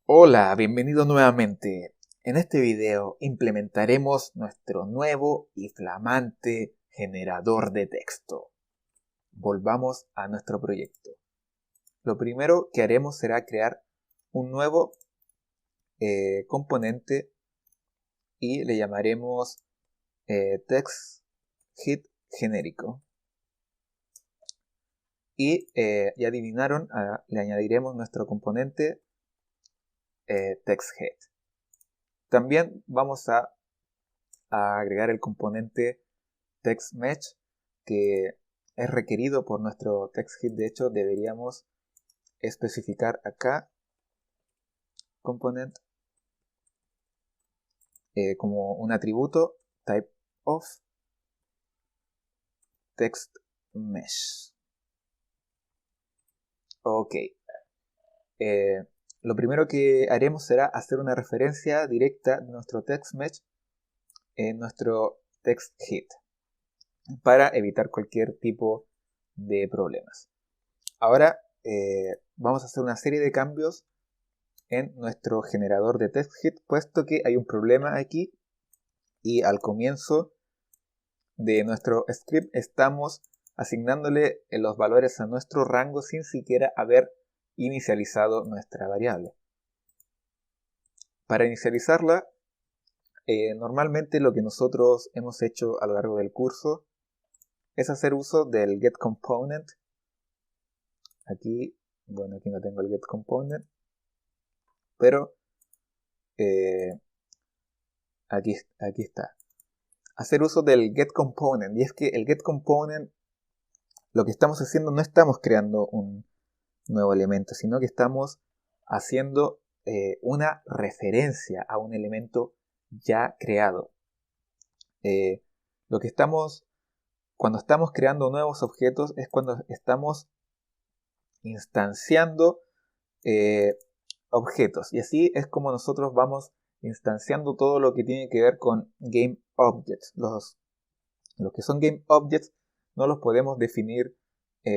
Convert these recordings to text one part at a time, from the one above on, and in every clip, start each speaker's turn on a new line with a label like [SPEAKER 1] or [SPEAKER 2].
[SPEAKER 1] Hola, bienvenido nuevamente. En este video implementaremos nuestro nuevo y flamante generador de texto. Volvamos a nuestro proyecto. Lo primero que haremos será crear un nuevo componente y le llamaremos TextHit genérico. Y ya adivinaron, le añadiremos nuestro componente TextHit. También vamos a agregar el componente TextMesh que es requerido por nuestro TextHit. De hecho, deberíamos especificar acá component como un atributo type of TextMesh. Ok. Lo primero que haremos será hacer una referencia directa de nuestro TextMesh en nuestro TextHit para evitar cualquier tipo de problemas. Ahora vamos a hacer una serie de cambios en nuestro generador de TextHit, puesto que hay un problema aquí y al comienzo de nuestro script estamos asignándole los valores a nuestro rango sin siquiera haber inicializado nuestra variable. Para inicializarla, normalmente lo que nosotros hemos hecho a lo largo del curso es hacer uso del getComponent. Aquí no tengo el getComponent, pero aquí está. Hacer uso del getComponent. Y es que el getComponent, lo que estamos haciendo, no estamos creando un nuevo elemento, sino que estamos haciendo una referencia a un elemento ya creado. Lo que cuando estamos creando nuevos objetos es cuando estamos instanciando objetos. Y así es como nosotros vamos instanciando todo lo que tiene que ver con GameObjects. Los que son GameObjects no los podemos definir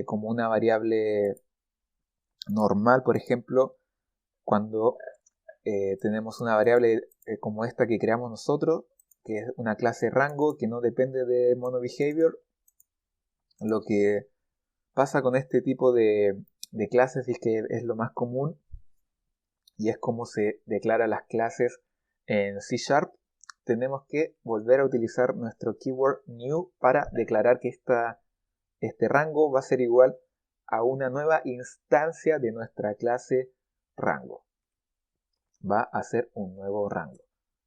[SPEAKER 1] como una variable normal, por ejemplo, cuando tenemos una variable como esta que creamos nosotros, que es una clase rango que no depende de MonoBehavior. Lo que pasa con este tipo de clases es que es lo más común y es como se declara las clases en C#. Tenemos que volver a utilizar nuestro keyword new para declarar que este rango va a ser igual a una nueva instancia de nuestra clase rango. Va a ser un nuevo rango.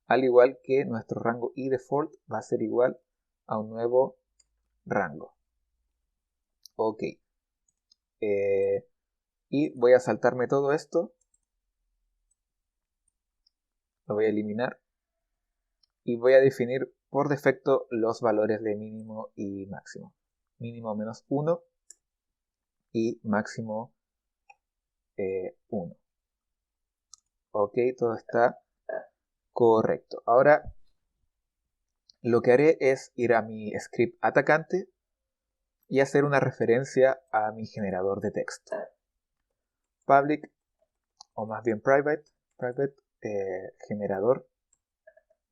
[SPEAKER 1] Al igual que nuestro rango iDefault va a ser igual a un nuevo rango. Ok. Y voy a saltarme todo esto. Lo voy a eliminar. Y voy a definir por defecto los valores de mínimo y máximo. Mínimo menos 1 y máximo 1. Ok, todo está correcto. Ahora lo que haré es ir a mi script atacante y hacer una referencia a mi generador de texto. Public, o más bien private generador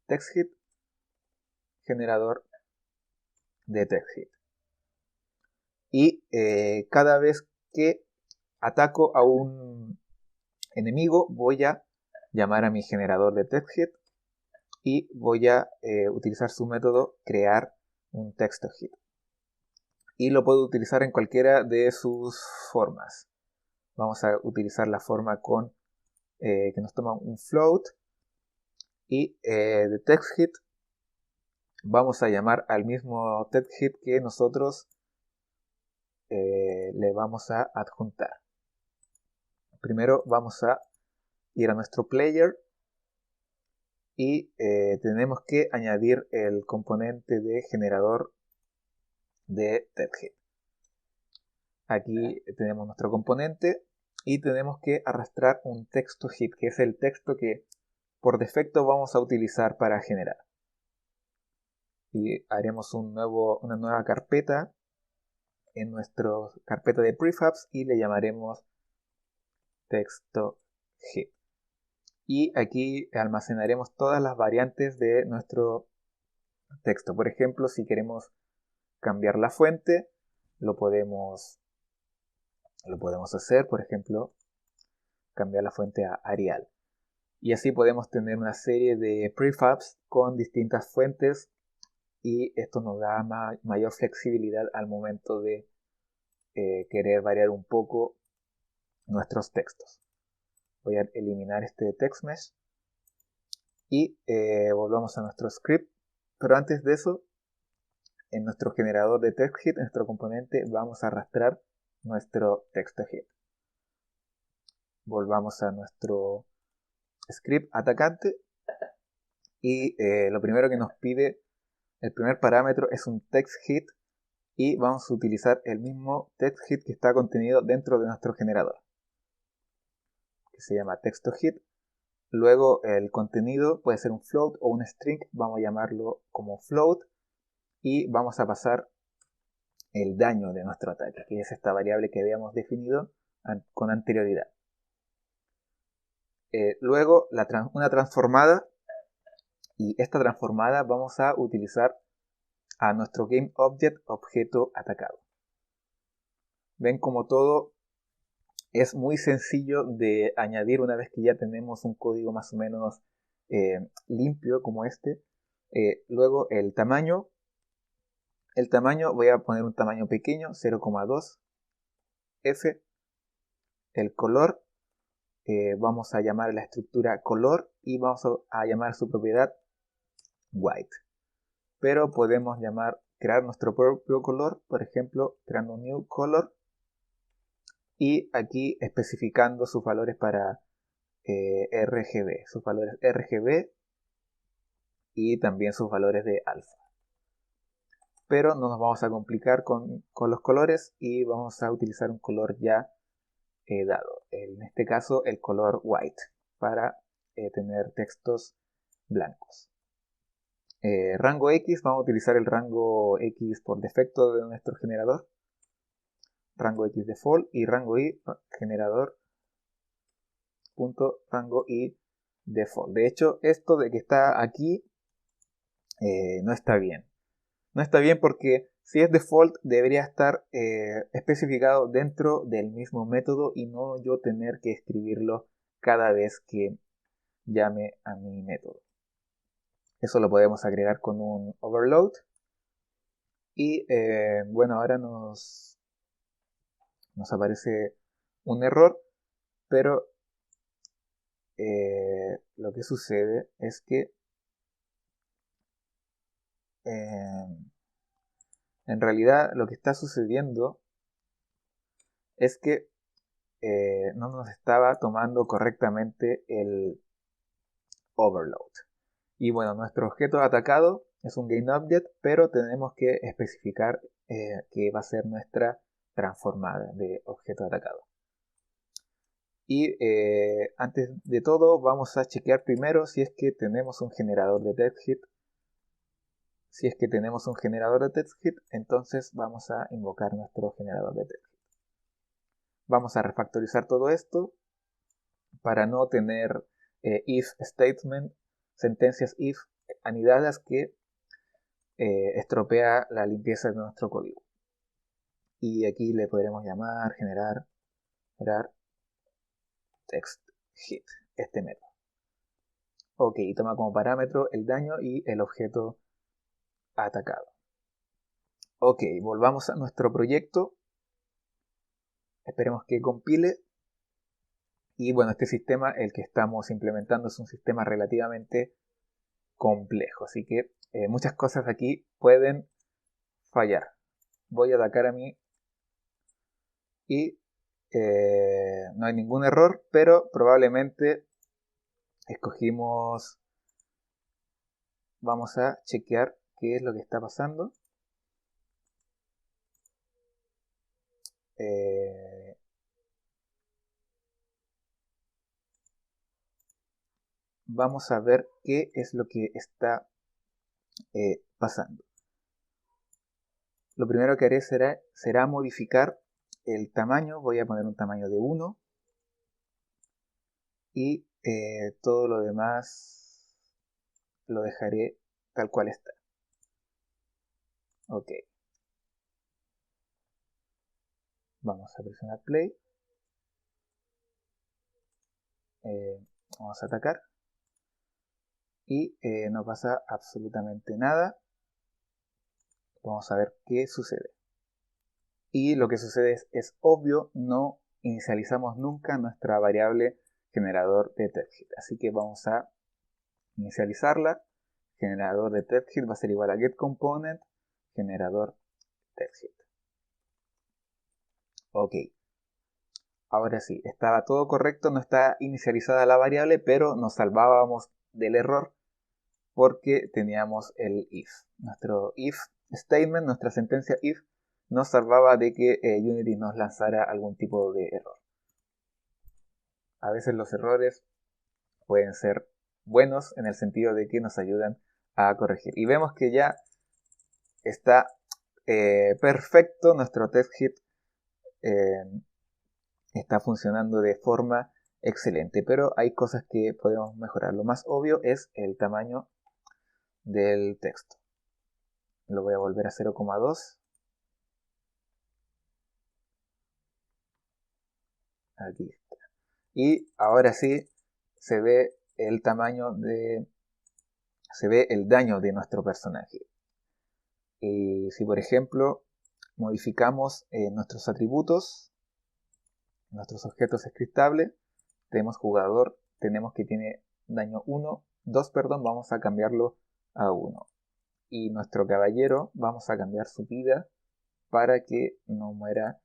[SPEAKER 1] TextHit, generador de TextHit. Y cada vez que ataco a un enemigo voy a llamar a mi generador de TextHit y voy a utilizar su método crear un TextHit. Y lo puedo utilizar en cualquiera de sus formas. Vamos a utilizar la forma con que nos toma un float y de TextHit vamos a llamar al mismo TextHit que nosotros le vamos a adjuntar. Primero vamos a ir a nuestro player y tenemos que añadir el componente de generador de TextHit. Aquí tenemos nuestro componente y tenemos que arrastrar un texto hit, que es el texto que por defecto vamos a utilizar para generar. Y haremos una nueva carpeta en nuestra carpeta de prefabs y le llamaremos texto hit. y aquí almacenaremos todas las variantes de nuestro texto. Por ejemplo, si queremos cambiar la fuente, lo podemos hacer, por ejemplo, cambiar la fuente a Arial. Y así podemos tener una serie de prefabs con distintas fuentes y esto nos da mayor flexibilidad al momento de querer variar un poco nuestros textos. Voy a eliminar este text mesh y volvamos a nuestro script. Pero antes de eso, en nuestro generador de TextHit, en nuestro componente, vamos a arrastrar nuestro TextHit. Volvamos a nuestro script atacante y lo primero que nos pide, el primer parámetro es un TextHit y vamos a utilizar el mismo TextHit que está contenido dentro de nuestro generador, que se llama TextoHit. Luego el contenido puede ser un float o un string, vamos a llamarlo como float y vamos a pasar el daño de nuestro ataque, que es esta variable que habíamos definido con anterioridad. Luego una transformada, y esta transformada vamos a utilizar a nuestro GameObject objeto atacado. Ven como todo es muy sencillo de añadir una vez que ya tenemos un código más o menos limpio como este. Luego el tamaño voy a poner un tamaño pequeño, 0,2 f. El color, vamos a llamar la estructura color y vamos a llamar su propiedad white. Pero podemos crear nuestro propio color, por ejemplo, creando un new color y aquí especificando sus valores para RGB, sus valores RGB y también sus valores de alfa. Pero no nos vamos a complicar con los colores y vamos a utilizar un color ya dado. En este caso el color white para tener textos blancos. Rango X, vamos a utilizar el rango X por defecto de nuestro generador. Rango X default y rango Y generador rango Y default. De hecho, esto de que está aquí no está bien. No está bien porque si es default debería estar especificado dentro del mismo método y no yo tener que escribirlo cada vez que llame a mi método. Eso lo podemos agregar con un overload. Y bueno, ahora nos aparece un error, pero lo que sucede es que en realidad lo que está sucediendo es que no nos estaba tomando correctamente el overload. Y bueno, nuestro objeto atacado es un GameObject, pero tenemos que especificar que va a ser nuestra transformada de objeto atacado. Y antes de todo vamos a chequear primero si es que tenemos un generador de TextHit. Si es que tenemos un generador de TextHit, entonces vamos a invocar nuestro generador de TextHit. Vamos a refactorizar todo esto para no tener if statement, sentencias if anidadas que estropea la limpieza de nuestro código. Y aquí le podremos llamar generar TextHit, este método. Ok, toma como parámetro el daño y el objeto atacado. Ok, volvamos a nuestro proyecto. Esperemos que compile. Y bueno, este sistema, el que estamos implementando, es un sistema relativamente complejo. Así que muchas cosas aquí pueden fallar. Voy a atacar a mí y no hay ningún error, pero probablemente escogimos... Vamos a chequear qué es lo que está pasando. Vamos a ver qué es lo que está pasando. Lo primero que haré será modificar el tamaño. Voy a poner un tamaño de 1 y todo lo demás lo dejaré tal cual está. Ok. Vamos a presionar play. Vamos a atacar. Y no pasa absolutamente nada. Vamos a ver qué sucede. Y lo que sucede es obvio, no inicializamos nunca nuestra variable generador de TextHit. Así que vamos a inicializarla. Generador de TextHit va a ser igual a getComponent, generador TextHit. Ok. Ahora sí, estaba todo correcto, no está inicializada la variable, pero nos salvábamos del error porque teníamos el if. Nuestro if statement, nuestra sentencia if, nos salvaba de que Unity nos lanzara algún tipo de error. A veces los errores pueden ser buenos en el sentido de que nos ayudan a corregir. Y vemos que ya está perfecto nuestro TextHit. Está funcionando de forma excelente, pero hay cosas que podemos mejorar. Lo más obvio es el tamaño del texto. Lo voy a volver a 0,2. Aquí está. Y ahora sí se ve el tamaño de... se ve el daño de nuestro personaje. Y si por ejemplo modificamos nuestros atributos, nuestros objetos scriptables, tenemos jugador, tenemos que tiene daño 2, vamos a cambiarlo a 1. Y nuestro caballero vamos a cambiar su vida para que no muera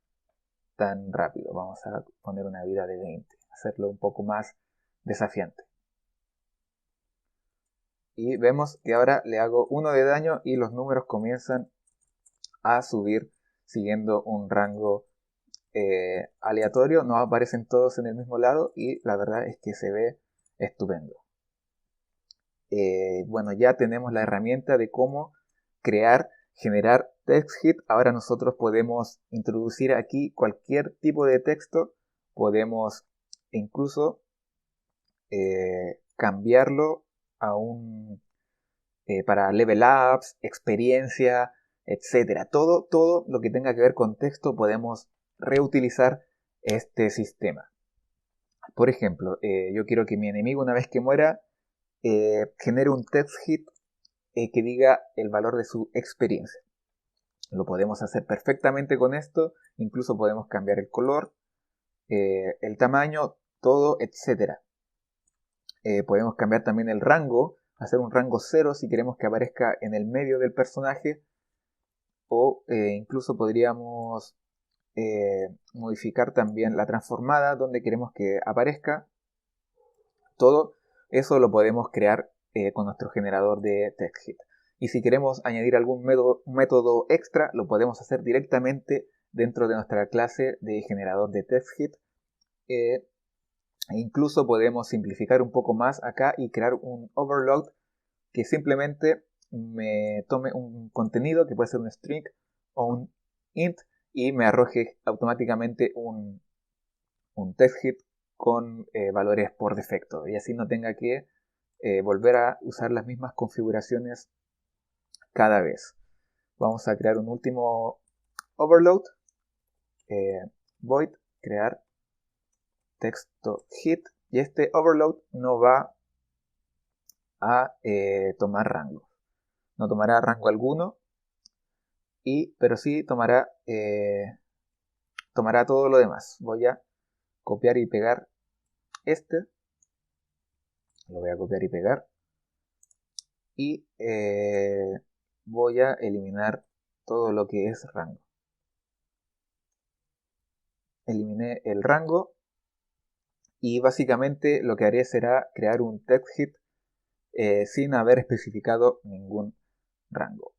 [SPEAKER 1] tan rápido. Vamos a poner una vida de 20, hacerlo un poco más desafiante. Y vemos que ahora le hago 1 de daño y los números comienzan a subir siguiendo un rango aleatorio. No aparecen todos en el mismo lado y la verdad es que se ve estupendo. Bueno, ya tenemos la herramienta de cómo generar TextHit. Ahora nosotros podemos introducir aquí cualquier tipo de texto. Podemos incluso cambiarlo a para level ups, experiencia, etcétera. Todo lo que tenga que ver con texto podemos reutilizar este sistema. Por ejemplo, yo quiero que mi enemigo, una vez que muera, genere un TextHit que diga el valor de su experiencia. Lo podemos hacer perfectamente con esto, incluso podemos cambiar el color, el tamaño, todo, etc. Podemos cambiar también el rango, hacer un rango 0 si queremos que aparezca en el medio del personaje, o incluso podríamos modificar también la transformada donde queremos que aparezca. Todo eso lo podemos crear con nuestro generador de TextHit. Y si queremos añadir algún método extra, lo podemos hacer directamente dentro de nuestra clase de generador de TextHit. E incluso podemos simplificar un poco más acá y crear un overload que simplemente me tome un contenido que puede ser un string o un int y me arroje automáticamente un TextHit con valores por defecto y así no tenga que volver a usar las mismas configuraciones cada vez. Vamos a crear un último overload, void crear texto hit, y este overload no va a tomar rango, no tomará rango alguno, pero sí tomará todo lo demás. Voy a copiar y pegar este, lo voy a copiar y pegar, y voy a eliminar todo lo que es rango. Eliminé el rango y básicamente lo que haré será crear un TextHit sin haber especificado ningún rango.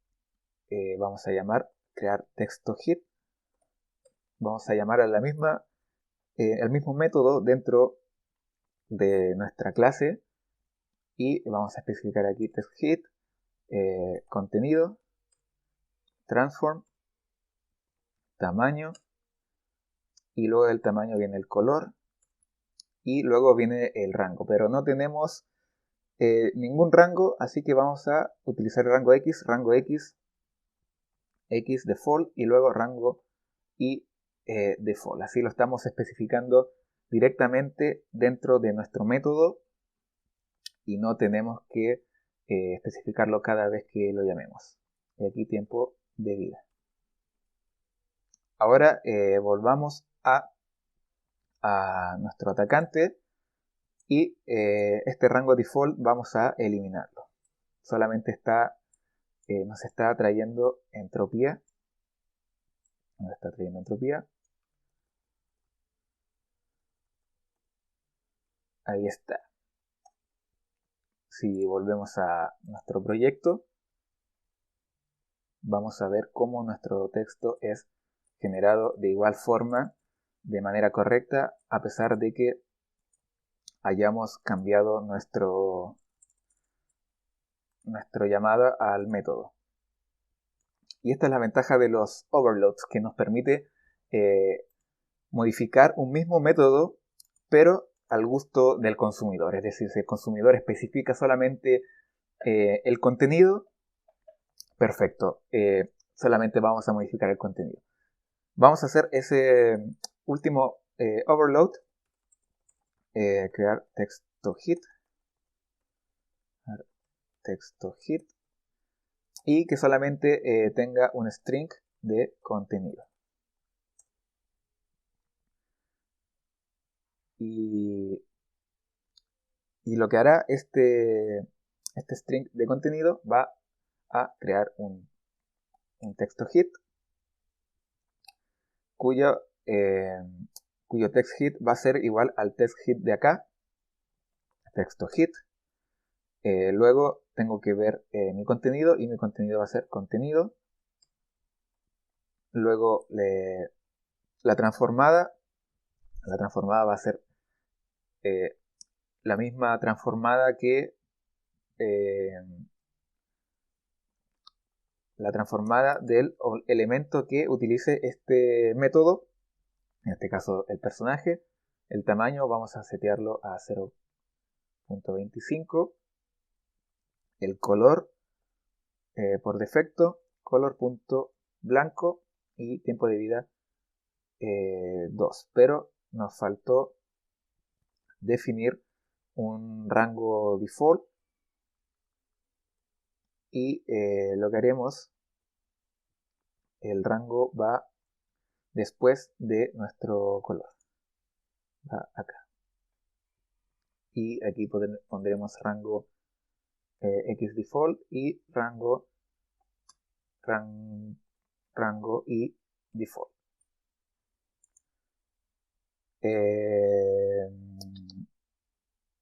[SPEAKER 1] Vamos a llamar crear texto hit. Vamos a llamar a la misma, al mismo método dentro de nuestra clase y vamos a especificar aquí TextHit, contenido, transform, tamaño, y luego del tamaño viene el color y luego viene el rango, pero no tenemos ningún rango, así que vamos a utilizar el rango X, X default y luego rango y default. Así lo estamos especificando directamente dentro de nuestro método y no tenemos que especificarlo cada vez que lo llamemos. Y aquí tiempo de vida. Ahora volvamos a nuestro atacante y este rango default vamos a eliminarlo. Solamente nos está trayendo entropía. Nos está trayendo entropía. Ahí está. Si volvemos a nuestro proyecto, vamos a ver cómo nuestro texto es generado de igual forma, de manera correcta, a pesar de que hayamos cambiado nuestro llamado al método. Y esta es la ventaja de los overloads, que nos permite modificar un mismo método, pero al gusto del consumidor. Es decir, si el consumidor especifica solamente el contenido, perfecto. Solamente vamos a modificar el contenido. Vamos a hacer ese último overload. Crear texto hit. Y que solamente tenga un string de contenido. Y lo que hará este string de contenido va a crear un texto hit cuyo text hit va a ser igual al text hit de acá, texto hit. Luego tengo que ver mi contenido y mi contenido va a ser contenido. Luego la transformada va a ser la misma transformada que la transformada del elemento que utilice este método, en este caso el personaje. El tamaño vamos a setearlo a 0.25. El color por defecto, color.blanco y tiempo de vida 2. Pero nos faltó definir un rango default y lo que haremos, el rango va después de nuestro color, va acá, y aquí pondremos rango X default y rango y default.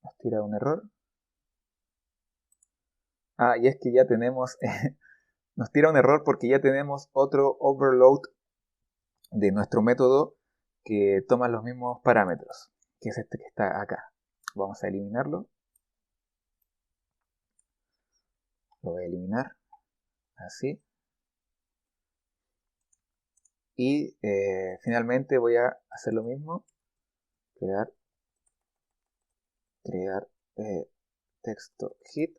[SPEAKER 1] Nos tira un error. Y es que ya tenemos nos tira un error porque ya tenemos otro overload de nuestro método que toma los mismos parámetros, que es este que está acá. Vamos a eliminarlo. Lo voy a eliminar, así. Y finalmente voy a hacer lo mismo. Crear texto hit,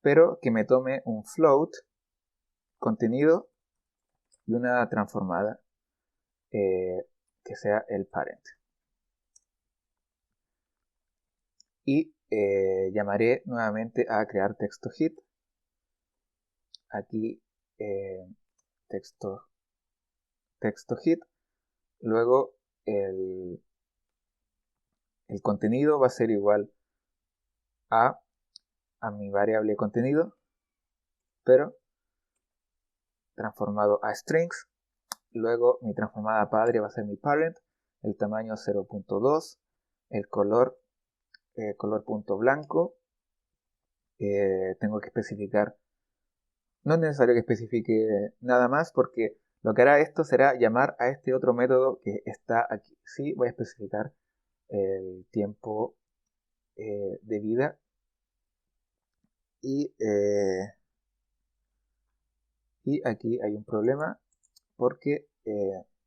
[SPEAKER 1] pero que me tome un float, contenido, y una transformada que sea el parent. Y llamaré nuevamente a crear texto hit. Aquí texto hit. Luego el contenido va a ser igual a mi variable contenido, pero transformado a strings. Luego mi transformada padre va a ser mi parent, el tamaño 0.2, el color punto blanco. Tengo que especificar, no es necesario que especifique nada más porque lo que hará esto será llamar a este otro método que está aquí. Sí, voy a especificar el tiempo de vida y aquí hay un problema porque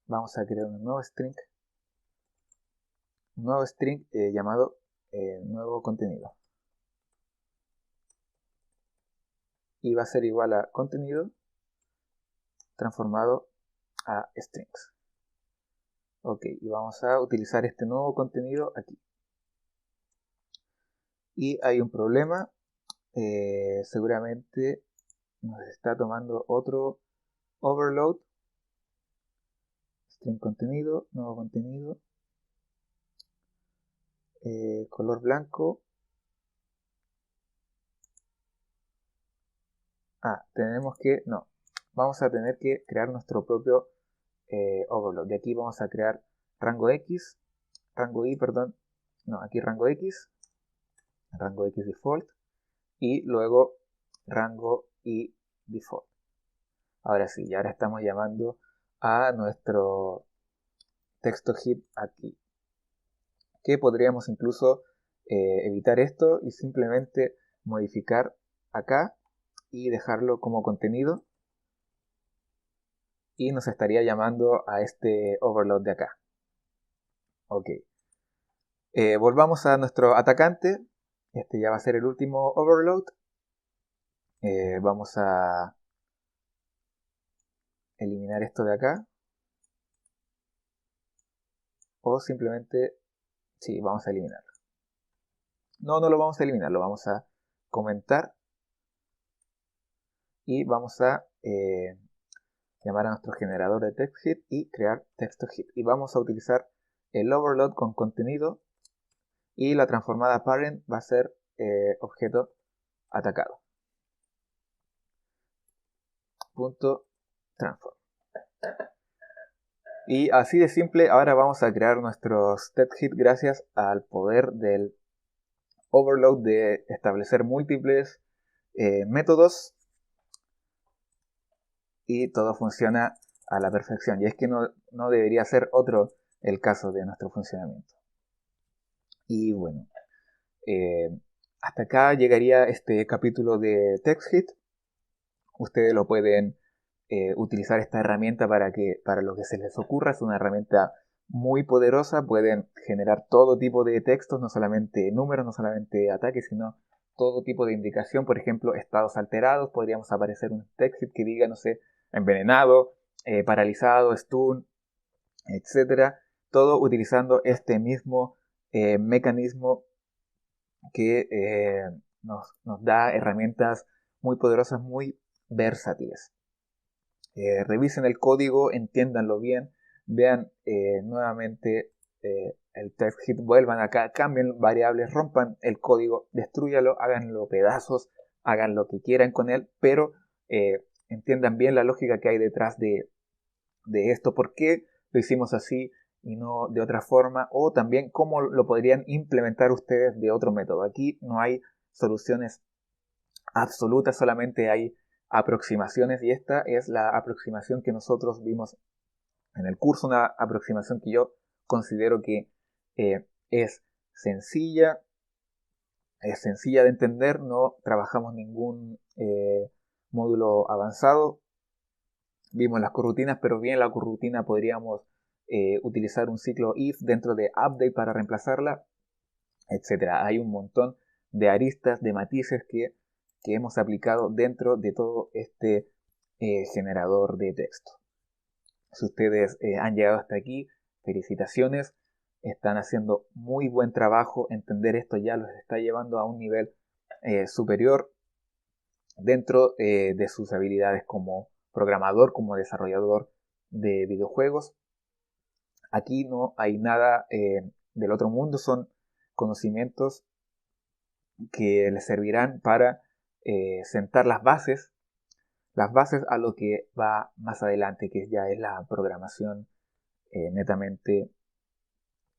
[SPEAKER 1] vamos a crear un nuevo string un nuevo string llamado nuevo contenido. Y va a ser igual a contenido transformado a strings. Ok, y vamos a utilizar este nuevo contenido aquí. Y hay un problema. Seguramente nos está tomando otro overload. String contenido, nuevo contenido. Color blanco. Vamos a tener que crear nuestro propio overload. De aquí vamos a crear rango X, rango Y, perdón. No, aquí rango X default y luego rango Y default. Ahora sí, ya ahora estamos llamando a nuestro texto hit aquí. Que podríamos incluso evitar esto y simplemente modificar acá y dejarlo como contenido. Y nos estaría llamando a este overload de acá. Ok. Volvamos a nuestro atacante. Este ya va a ser el último overload. Vamos a eliminar esto de acá. O simplemente, sí, vamos a eliminarlo. No lo vamos a eliminar, lo vamos a comentar. Y vamos a llamar a nuestro generador de text hit y crear texto hit. Y vamos a utilizar el overload con contenido. Y la transformada parent va a ser objeto atacado. Transform. Y así de simple, ahora vamos a crear nuestros text hit gracias al poder del overload de establecer múltiples métodos y todo funciona a la perfección. Y es que no debería ser otro el caso de nuestro funcionamiento. Y bueno, hasta acá llegaría este capítulo de TextHit. Ustedes lo pueden utilizar esta herramienta para lo que se les ocurra. Es una herramienta muy poderosa. Pueden generar todo tipo de textos, no solamente números, no solamente ataques, sino todo tipo de indicación. Por ejemplo, estados alterados. Podríamos aparecer un TextHit que diga, no sé, envenenado, paralizado, stun, etcétera. Todo utilizando este mismo mecanismo que nos da herramientas muy poderosas, muy versátiles. Revisen el código, entiéndanlo bien, vean nuevamente el text hit, vuelvan acá, cambien variables, rompan el código, destrúyalo, háganlo pedazos, hagan lo que quieran con él, pero entiendan bien la lógica que hay detrás de esto, por qué lo hicimos así y no de otra forma, o también cómo lo podrían implementar ustedes de otro método. Aquí no hay soluciones absolutas, solamente hay aproximaciones y esta es la aproximación que nosotros vimos en el curso, una aproximación que yo considero que es sencilla de entender, no trabajamos ningún módulo avanzado. Vimos las corrutinas, pero bien la corrutina podríamos utilizar un ciclo if dentro de update para reemplazarla, etcétera. Hay un montón de aristas, de matices que hemos aplicado dentro de todo este generador de texto. Si ustedes han llegado hasta aquí, felicitaciones, están haciendo muy buen trabajo. Entender esto ya los está llevando a un nivel superior dentro de sus habilidades como programador, como desarrollador de videojuegos. Aquí no hay nada del otro mundo, son conocimientos que les servirán para sentar las bases a lo que va más adelante, que ya es la programación netamente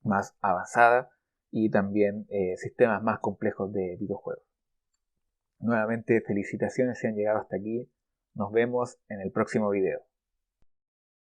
[SPEAKER 1] más avanzada y también sistemas más complejos de videojuegos. Nuevamente felicitaciones si han llegado hasta aquí. Nos vemos en el próximo video.